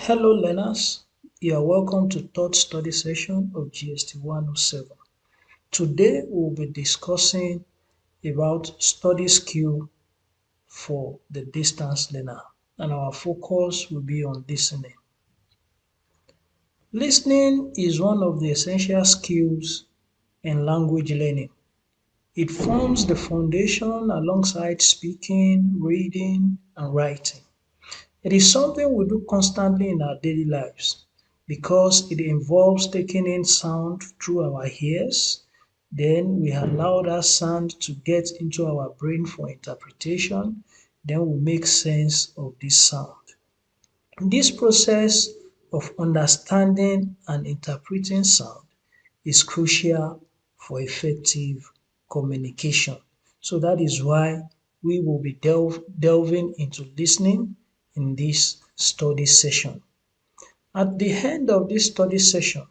Hello learners, you are welcome to third study session of GST 107. Today we'll be discussing about study skill for the distance learner, and our focus will be on listening. Listening is one of the essential skills in language learning. It forms the foundation alongside speaking, reading, and writing. It is something we do constantly in our daily lives because it involves taking in sound through our ears. Then we allow that sound to get into our brain for interpretation. Then we make sense of this sound. This process of understanding and interpreting sound is crucial for effective communication. So that is why we will be delving into listening in this study session. At the end of this study session,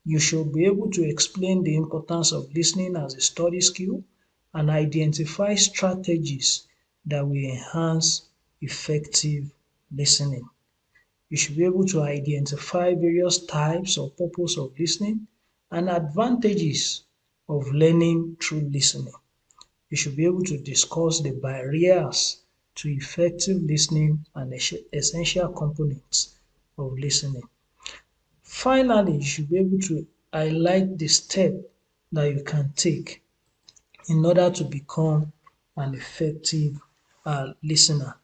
you should be able to explain the importance of listening as a study skill and identify strategies that will enhance effective listening. You should be able to identify various types or purpose of listening and advantages of learning through listening. You should be able to discuss the barriers to effective listening and essential components of listening. Finally, you should be able to highlight the step that you can take in order to become an effective listener.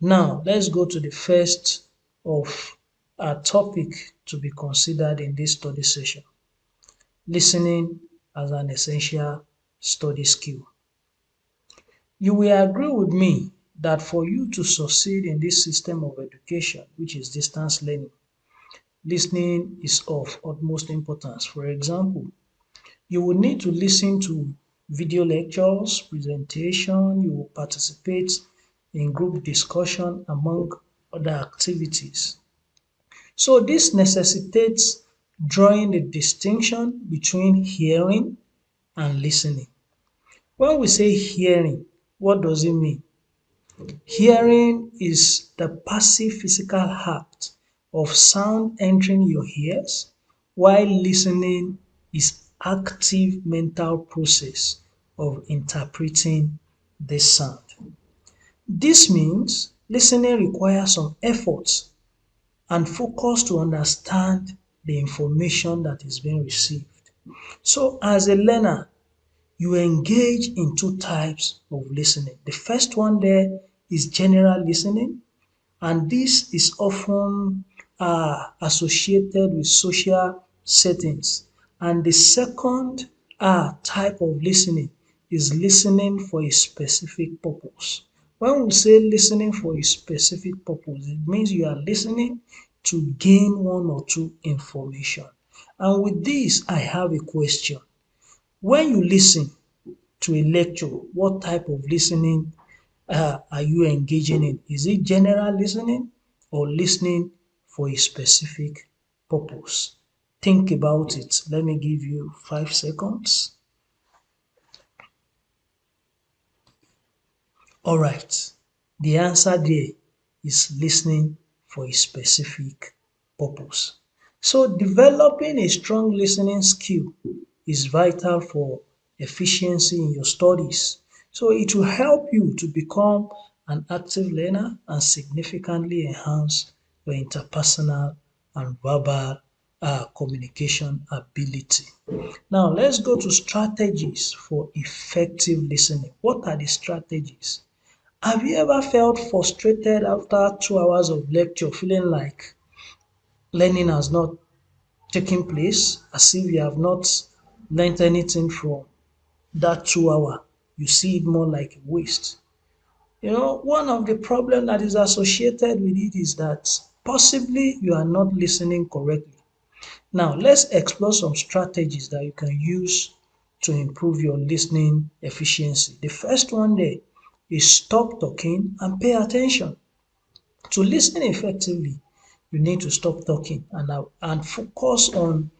Now, let's go to the first of our topic to be considered in this study session: listening as an essential study skill. You will agree with me that for you to succeed in this system of education, which is distance learning, listening is of utmost importance. For example, you will need to listen to video lectures, presentation, you will participate in group discussion among other activities. So this necessitates drawing the distinction between hearing and listening. When we say hearing, what does it mean? Hearing is the passive physical act of sound entering your ears, while listening is active mental process of interpreting the sound. This means listening requires some effort and focus to understand the information that is being received. So as a learner, you engage in two types of listening. The first one there is general listening, and this is often associated with social settings. And the second type of listening is listening for a specific purpose. When we say listening for a specific purpose, it means you are listening to gain one or two information. And with this, I have a question. When you listen to a lecture, what type of listening are you engaging in? Is it general listening or listening for a specific purpose? Think about it. Let me give you 5 seconds. All right. The answer there is listening for a specific purpose. So developing a strong listening skill is vital for efficiency in your studies. So it will help you to become an active learner and significantly enhance your interpersonal and verbal communication ability. Now let's go to strategies for effective listening. What are the strategies? Have you ever felt frustrated after 2 hours of lecture, feeling like learning has not taken place, as if you have not learnt anything from that 2 hour? You see it more like a waste. One of the problems that is associated with it is that possibly you are not listening correctly. Now, let's explore some strategies that you can use to improve your listening efficiency. The first one there is stop talking and pay attention. To listen effectively, you need to stop talking and focus on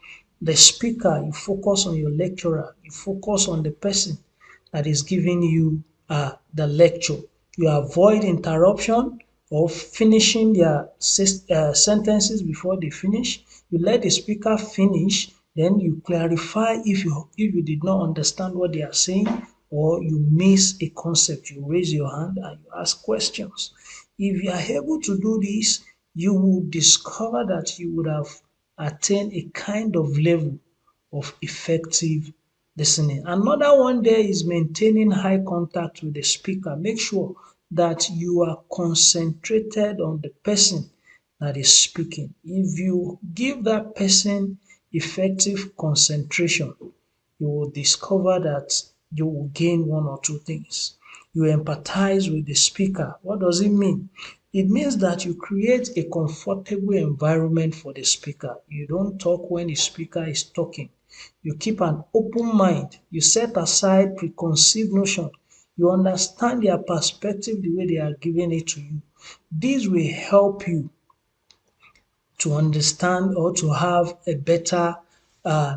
the speaker. You focus on your lecturer. You focus on the person that is giving you the lecture. You avoid interruption or finishing their sentences before they finish. You let the speaker finish, then you clarify if you did not understand what they are saying or you miss a concept. You raise your hand and you ask questions. If you are able to do this, you will discover that you would have attained a kind of level of effective listening. Another one there is maintaining eye contact with the speaker. Make sure that you are concentrated on the person that is speaking. If you give that person effective concentration, you will discover that you will gain one or two things. You empathize with the speaker. What does it mean? It means that you create a comfortable environment for the speaker. You don't talk when the speaker is talking. You keep an open mind. You set aside preconceived notion. You understand their perspective the way they are giving it to you. This will help you to understand or to have a better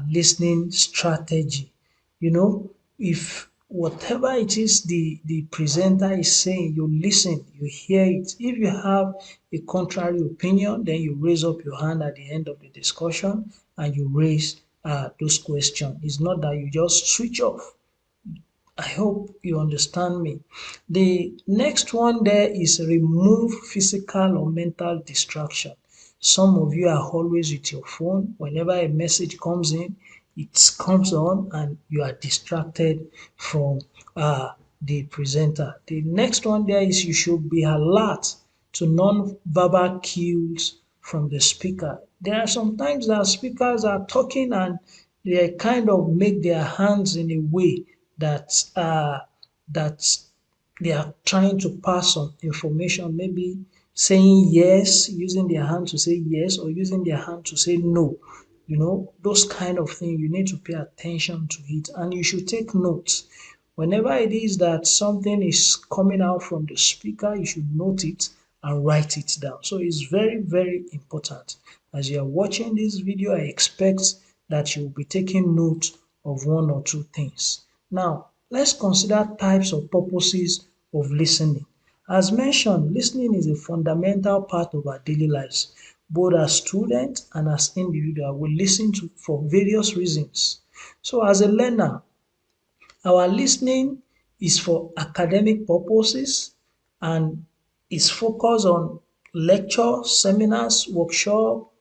listening strategy. You know, if whatever it is the presenter is saying, you listen, you hear it. If you have a contrary opinion, then you raise up your hand at the end of the discussion and you raise those questions. It's not that you just switch off. I hope you understand me. The next one there is remove physical or mental distraction. Some of you are always with your phone. Whenever a message comes in, it comes on and you are distracted from the presenter. The next one there is you should be alert to non-verbal cues from the speaker. There are sometimes that speakers are talking and they kind of make their hands in a way that that they are trying to pass some information, maybe saying yes, using their hand to say yes, or using their hand to say no. You know, those kind of things, you need to pay attention to it and you should take notes. Whenever it is that something is coming out from the speaker, you should note it and write it down. So it's very, very important. As you are watching this video, I expect that you will be taking note of one or two things. Now, let's consider types of purposes of listening. As mentioned, listening is a fundamental part of our daily lives. Both as students and as individuals, we listen to for various reasons. So as a learner, our listening is for academic purposes and is focused on lecture, seminars, workshop,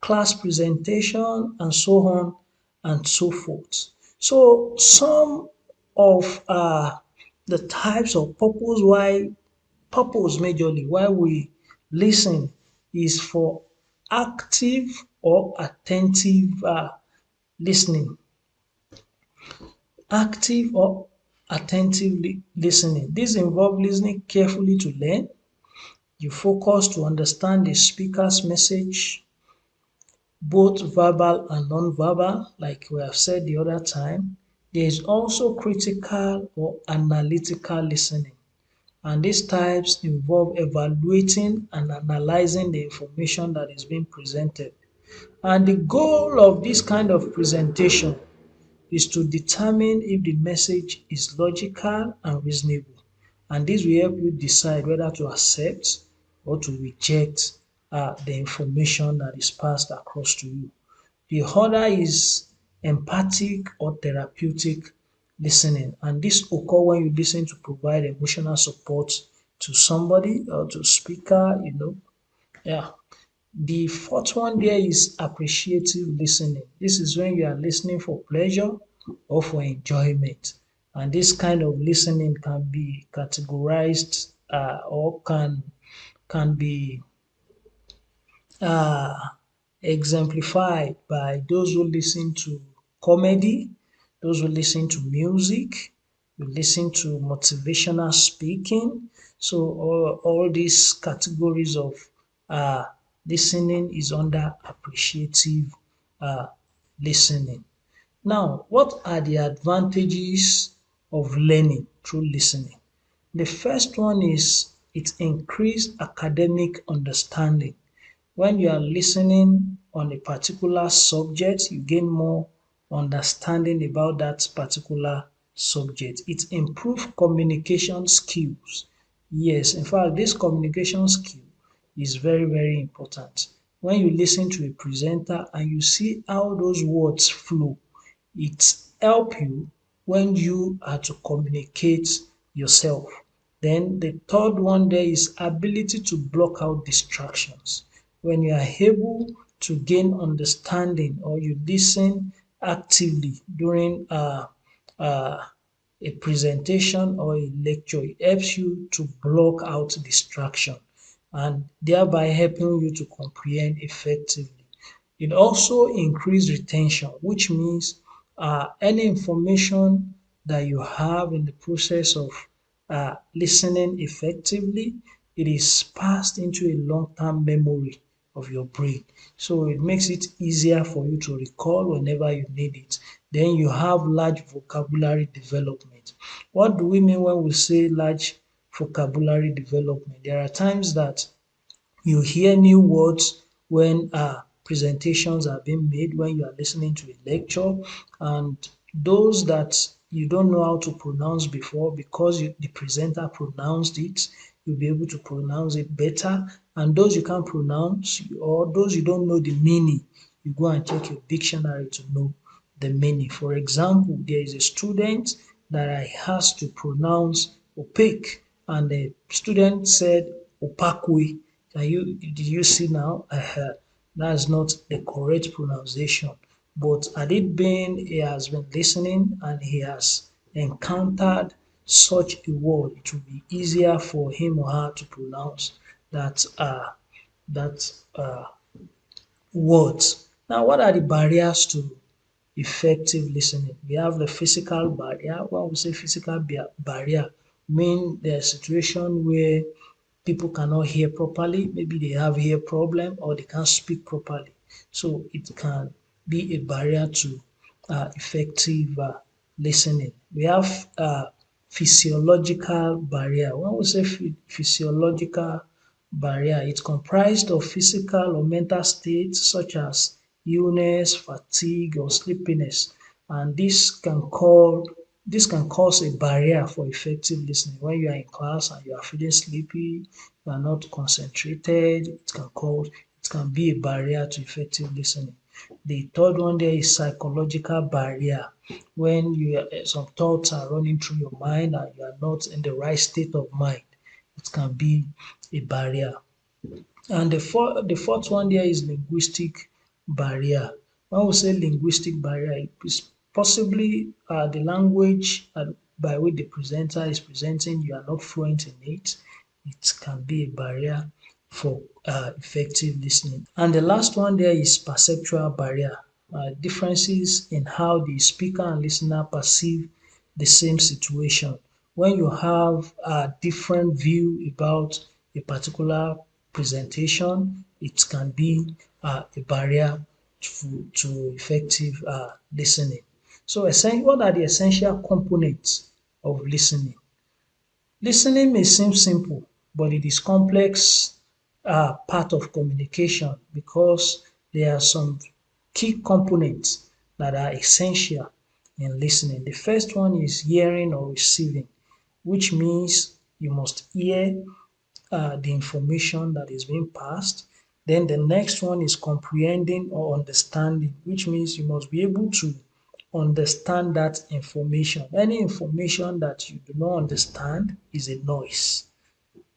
class presentation, and so on and so forth. So some of the types of purpose majorly why we listen is for active or attentive listening. Active or attentive listening. This involves listening carefully to learn. You focus to understand the speaker's message, both verbal and non-verbal, like we have said the other time. There is also critical or analytical listening, and these types involve evaluating and analyzing the information that is being presented. And the goal of this kind of presentation is to determine if the message is logical and reasonable, and this will help you decide whether to accept or to reject the information that is passed across to you. The other is empathic or therapeutic listening, and this occur when you listen to provide emotional support to somebody or to speaker, yeah. The fourth one there is appreciative listening. This is when you are listening for pleasure or for enjoyment. And this kind of listening can be categorized or can be uh, exemplified by those who listen to comedy, those who listen to music, you listen to motivational speaking. So all these categories of uh, listening is under appreciative uh, listening. Now, what are the advantages of learning through listening? The first one is it increased academic understanding. When you are listening on a particular subject, you gain more understanding about that particular subject. It improves communication skills. Yes, in fact, this communication skill is very, very important. When you listen to a presenter and you see how those words flow, it help you when you are to communicate yourself. Then the third one there is ability to block out distractions. When you are able to gain understanding or you listen actively during uh, a presentation or a lecture, it helps you to block out distraction and thereby helping you to comprehend effectively. It also increase retention, which means any information that you have in the process of listening effectively, it is passed into a long-term memory of your brain. So it makes it easier for you to recall whenever you need it. Then you have large vocabulary development. What do we mean when we say large vocabulary development? There are times that you hear new words when presentations are being made, when you are listening to a lecture, and those that you don't know how to pronounce before because the presenter pronounced it, you'll be able to pronounce it better. And those you can't pronounce or those you don't know the meaning, you go and check your dictionary to know the meaning. For example, there is a student that I asked to pronounce opaque, and the student said opakwe. Did you see now? That's not the correct pronunciation. But had it been he has been listening and he has encountered such a word, it will be easier for him or her to pronounce that words. Now, what are the barriers to effective listening? We have the physical barrier. When we say physical barrier, mean the situation where people cannot hear properly, maybe they have ear problem or they can't speak properly. So it can be a barrier to effective listening. We have physiological barrier. When we say physiological barrier, it's comprised of physical or mental states such as illness, fatigue or sleepiness, and this can cause a barrier for effective listening. When you are in class and you are feeling sleepy, you are not concentrated, it can be a barrier to effective listening. The third one there is psychological barrier. When some thoughts are running through your mind and you are not in the right state of mind, it can be a barrier. And the fourth one there is linguistic barrier. When we say linguistic barrier, it is possibly the language by which the presenter is presenting, you are not fluent in it. It can be a barrier for effective listening. And the last one there is perceptual barrier. Differences in how the speaker and listener perceive the same situation. When you have a different view about a particular presentation, it can be a barrier to effective listening. So what are the essential components of listening? Listening may seem simple, but it is complex part of communication because there are some key components that are essential in listening. The first one is hearing or receiving, which means you must hear the information that is being passed. Then the next one is comprehending or understanding, which means you must be able to understand that information. Any information that you do not understand is a noise.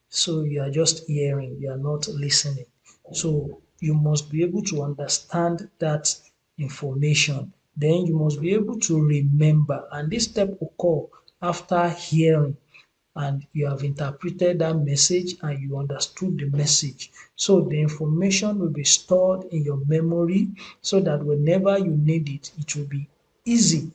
So you are just hearing, you are not listening. So you must be able to understand that information. Then you must be able to remember. And this step occur after hearing and you have interpreted that message and you understood the message. So the information will be stored in your memory so that whenever you need it, it will be easy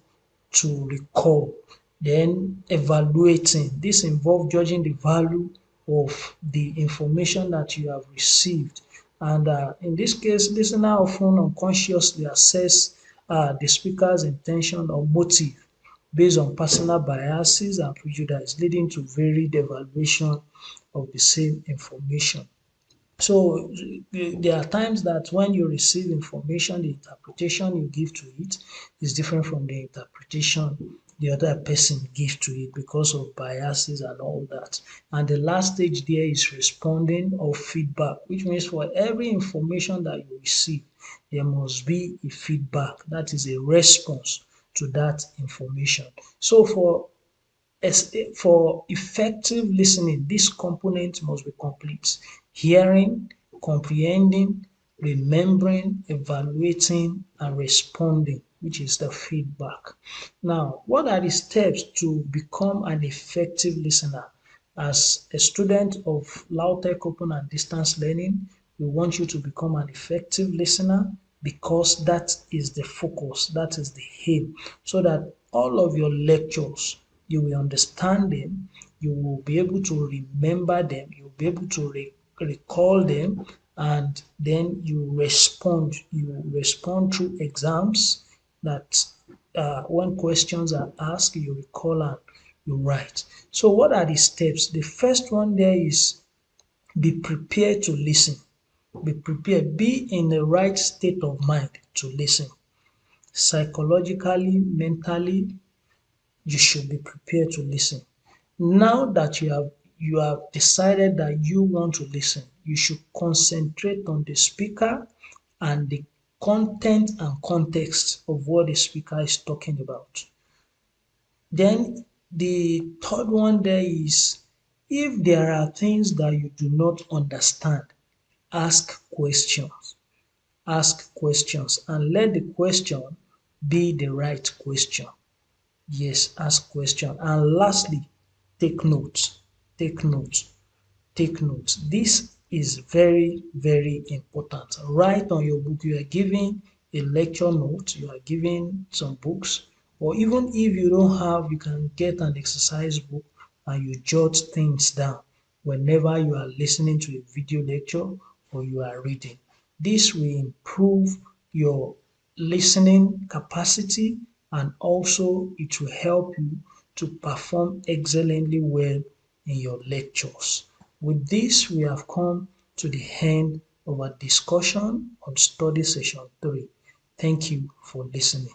to recall. Then evaluating. This involves judging the value of the information that you have received. And in this case, listener often unconsciously assess the speaker's intention or motive based on personal biases and prejudice, leading to varied evaluation of the same information. So there are times that when you receive information, the interpretation you give to it is different from the interpretation the other person give to it because of biases and all that. And the last stage there is responding or feedback, which means for every information that you receive, there must be a feedback. That is a response to that information. So for effective listening, this component must be complete: hearing, comprehending, remembering, evaluating, and responding, which is the feedback. Now, what are the steps to become an effective listener? As a student of LAUTECH Open and Distance Learning, we want you to become an effective listener because that is the focus, that is the aim, so that all of your lectures, you will understand them, you will be able to remember them, you'll be able to recall them, and then you respond. You respond through exams that when questions are asked, you recall and you write. So what are the steps? The first one there is be prepared to listen. Be prepared. Be in the right state of mind to listen. Psychologically, mentally, you should be prepared to listen. Now that you have decided that you want to listen, you should concentrate on the speaker and the content and context of what the speaker is talking about. Then the third one there is, if there are things that you do not understand, ask questions. Ask questions and let the question be the right question. Yes, ask question. And lastly, take notes. Take notes. Take notes. This is very, very important. Write on your book. You are giving a lecture note, you are giving some books, or even if you don't have, you can get an exercise book and you jot things down whenever you are listening to a video lecture or you are reading. This will improve your listening capacity, and also it will help you to perform excellently well in your lectures. With this, we have come to the end of our discussion on study session 3. Thank you for listening.